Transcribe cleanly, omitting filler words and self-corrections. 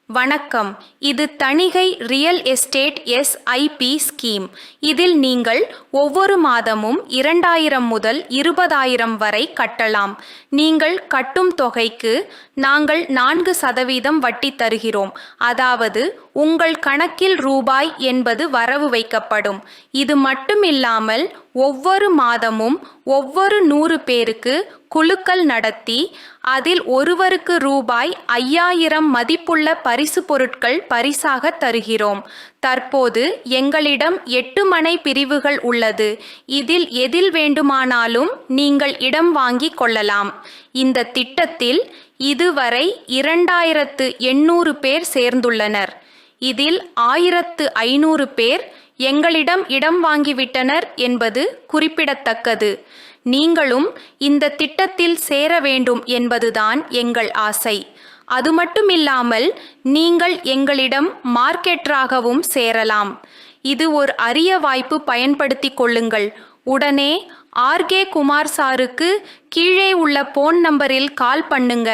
வணக்கம். இது Thanigai real estate SIP scheme. இதில் நீங்கள் ஒவ்வொரு மாதமும் 2000 முதல் 20,000 வரை கட்டலாம். நீங்கள் கட்டும் தொகைக்கு நாங்கள் 4% வட்டி தருகிறோம். அதாவது உங்கள் கணக்கில் ரூபாய் என்பது வரவு வைக்கப்படும். இது மட்டுமில்லாமல் ஒவ்வொரு மாதமும் ஒவ்வொரு 100 பேருக்கு குலுக்கல் நடத்தி அதில் ஒருவருக்கு ரூபாய் 5000 மதிப்புள்ள பரிசு பொருட்கள் பரிசாக தருகிறோம். தற்போது எங்களிடம் 8 மனை பிரிவுகள் உள்ளது. இதில் எதில் வேண்டுமானாலும் நீங்கள் இடம் வாங்கிக் கொள்ளலாம். இந்த திட்டத்தில் இதுவரை 2800 பேர் சேர்ந்துள்ளனர். இதில் 1500 பேர் எங்களிடம் இடம் வாங்கிவிட்டனர் என்பது குறிப்பிடத்தக்கது. நீங்களும் இந்த திட்டத்தில் சேர வேண்டும் என்பதுதான் எங்கள் ஆசை. அது மட்டுமில்லாமல் நீங்கள் எங்களிடம் மார்க்கெட்டராகவும் சேரலாம். இது ஒரு அரிய வாய்ப்பு, பயன்படுத்தி கொள்ளுங்கள். உடனே ஆர்கே குமார் சாருக்கு கீழே உள்ள போன் நம்பரில் கால் பண்ணுங்க.